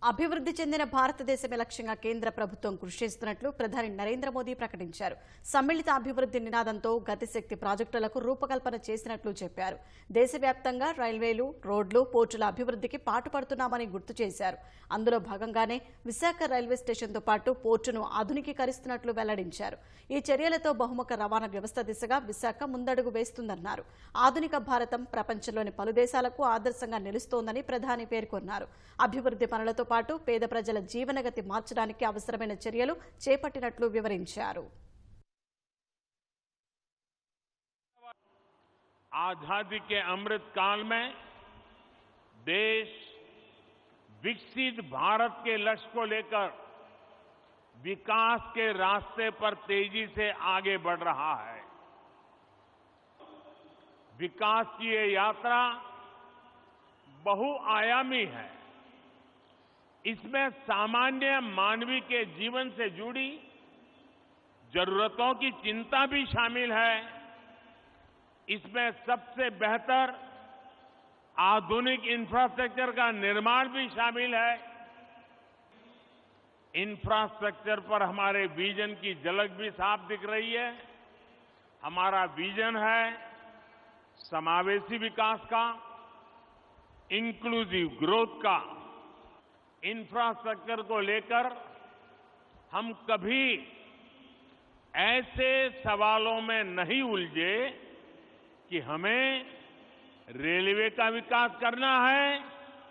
అభివృద్ధి చెందిన భారతదేశమే లక్ష్యంగా కేంద్ర ప్రభుత్వం కృషి చేస్తున్నట్లు ప్రధాని నరేంద్ర మోదీ ప్రకటించారు. సమ్మిళిత అభివృద్ధి నినాదంతో గతిశక్తి ప్రాజెక్టులకు రూపకల్పన చేసినట్లు చెప్పారు. దేశవ్యాప్తంగా రైల్వేలు, రోడ్లు, పోర్టుల అభివృద్ధికి పాటుపడుతున్నామని గుర్తు చేశారు. అందులో భాగంగానే విశాఖ రైల్వే స్టేషన్తో పాటు పోర్టును ఆధునికీకరిస్తున్నట్లు వెల్లడించారు. ఈ చర్యలతో బహుముఖ రవాణా వ్యవస్థ దిశగా విశాఖ ముందడుగు వేస్తుందన్నారు. ఆధునిక భారతం ప్రపంచంలోని పలు దేశాలకు ఆదర్శంగా నిలుస్తోందని ప్రధాని పేర్కొన్నారు. అభివృద్ధి పనులతో పాటు పేద ప్రజల జీవనగతి మార్చడానికి అవసరమైన చర్యలు చేపట్టినట్లు వివరించారు. आजादी के अमृत काल में देश विकसित भारत के लक्ष्य को लेकर विकास के रास्ते पर तेजी से आगे बढ़ रहा है। विकास की ये यात्रा बहुआयामी है। इसमें सामान्य मानवीय के जीवन से जुड़ी जरूरतों की चिंता भी शामिल है। इसमें सबसे बेहतर आधुनिक इंफ्रास्ट्रक्चर का निर्माण भी शामिल है। इंफ्रास्ट्रक्चर पर हमारे विजन की झलक भी साफ दिख रही है। हमारा विजन है समावेशी विकास का, इंक्लूसिव ग्रोथ का। इंफ्रास्ट्रक्चर को लेकर हम कभी ऐसे सवालों में नहीं उलझे कि हमें रेलवे का विकास करना है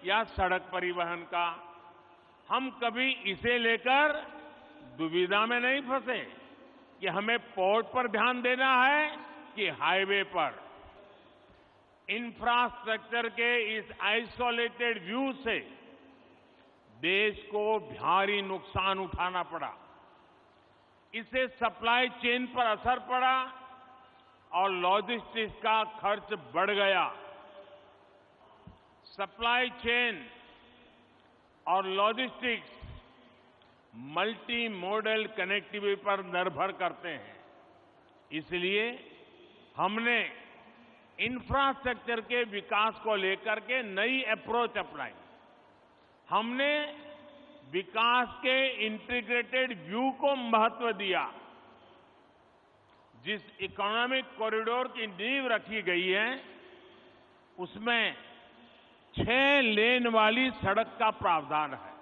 या सड़क परिवहन का। हम कभी इसे लेकर दुविधा में नहीं फंसे कि हमें पोर्ट पर ध्यान देना है कि हाईवे पर। इंफ्रास्ट्रक्चर के इस आइसोलेटेड व्यू से देश को भारी नुकसान उठाना पड़ा। इससे सप्लाई चेन पर असर पड़ा और लॉजिस्टिक्स का खर्च बढ़ गया। सप्लाई चेन और लॉजिस्टिक्स मल्टी मॉडल कनेक्टिविटी पर निर्भर करते हैं। इसलिए हमने इंफ्रास्ट्रक्चर के विकास को लेकर के नई अप्रोच अपनाई। हमने विकास के इंटीग्रेटेड व्यू को महत्व दिया। जिस इकोनॉमिक कॉरिडोर की नींव रखी गई है उसमें 6 लेन वाली सड़क का प्रावधान है।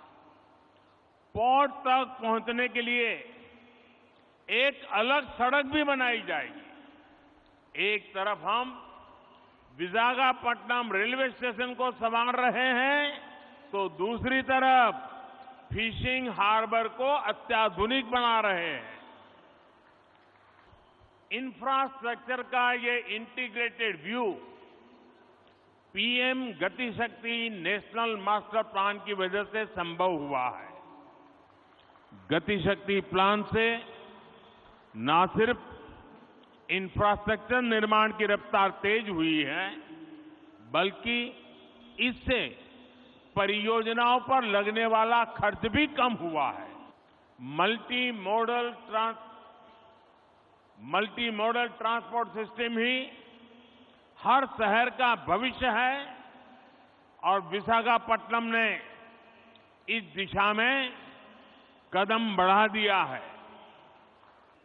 पोर्ट तक पहुंचने के लिए एक अलग सड़क भी बनाई जाएगी। एक तरफ हम विशाखापट्टनम रेलवे स्टेशन को संवार रहे हैं तो दूसरी तरफ फिशिंग हार्बर को अत्याधुनिक बना रहे हैं। इंफ्रास्ट्रक्चर का ये इंटीग्रेटेड व्यू पीएम गति शक्ति नेशनल मास्टर प्लान की वजह से संभव हुआ है। गति शक्ति प्लान से न सिर्फ इंफ्रास्ट्रक्चर निर्माण की रफ्तार तेज हुई है बल्कि इससे परियोजनाओं पर लगने वाला खर्च भी कम हुआ है। मल्टी मॉडल ट्रांसपोर्ट सिस्टम ही हर शहर का भविष्य है और विशाखापट्टनम ने इस दिशा में कदम बढ़ा दिया है।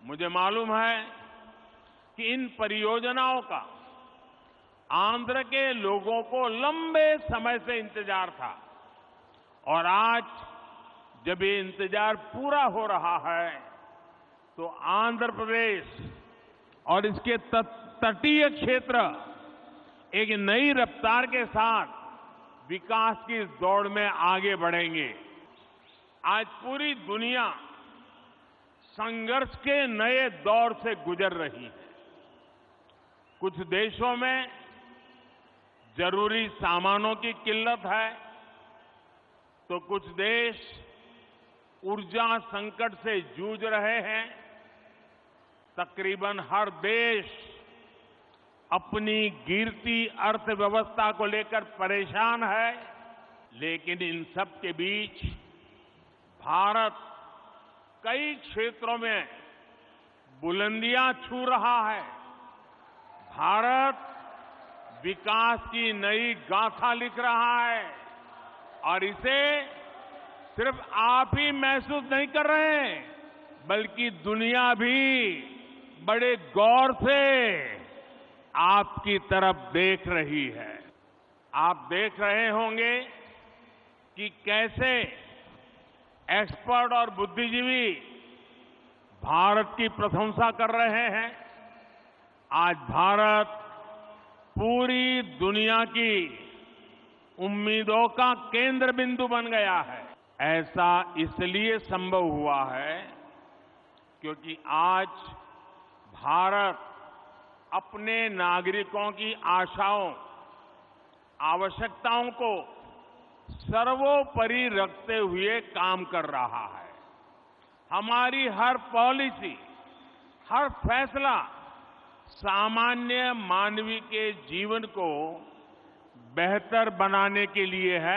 मुझे मालूम है कि इन परियोजनाओं का आंध्र के लोगों को लंबे समय से इंतजार था और आज जब ये इंतजार पूरा हो रहा है तो आंध्र प्रदेश और इसके तटीय क्षेत्र एक नई रफ्तार के साथ विकास की इस दौड़ में आगे बढ़ेंगे। आज पूरी दुनिया संघर्ष के नए दौर से गुजर रही है। कुछ देशों में जरूरी सामानों की किल्लत है तो कुछ देश ऊर्जा संकट से जूझ रहे हैं। तकरीबन हर देश अपनी गिरती अर्थव्यवस्था को लेकर परेशान है, लेकिन इन सब के बीच भारत कई क्षेत्रों में बुलंदियां छू रहा है। भारत विकास की नई गाथा लिख रहा है और इसे सिर्फ आप ही महसूस नहीं कर रहे हैं, बल्कि दुनिया भी बड़े गौर से आपकी तरफ देख रही है। आप देख रहे होंगे कि कैसे एक्सपर्ट और बुद्धिजीवी भारत की प्रशंसा कर रहे हैं। आज भारत पूरी दुनिया की उम्मीदों का केंद्र बिंदु बन गया है। ऐसा इसलिए संभव हुआ है क्योंकि आज भारत अपने नागरिकों की आशाओं, आवश्यकताओं को सर्वोपरि रखते हुए काम कर रहा है। हमारी हर पॉलिसी, हर फैसला सामान्य मानवीय के जीवन को बेहतर बनाने के लिए है।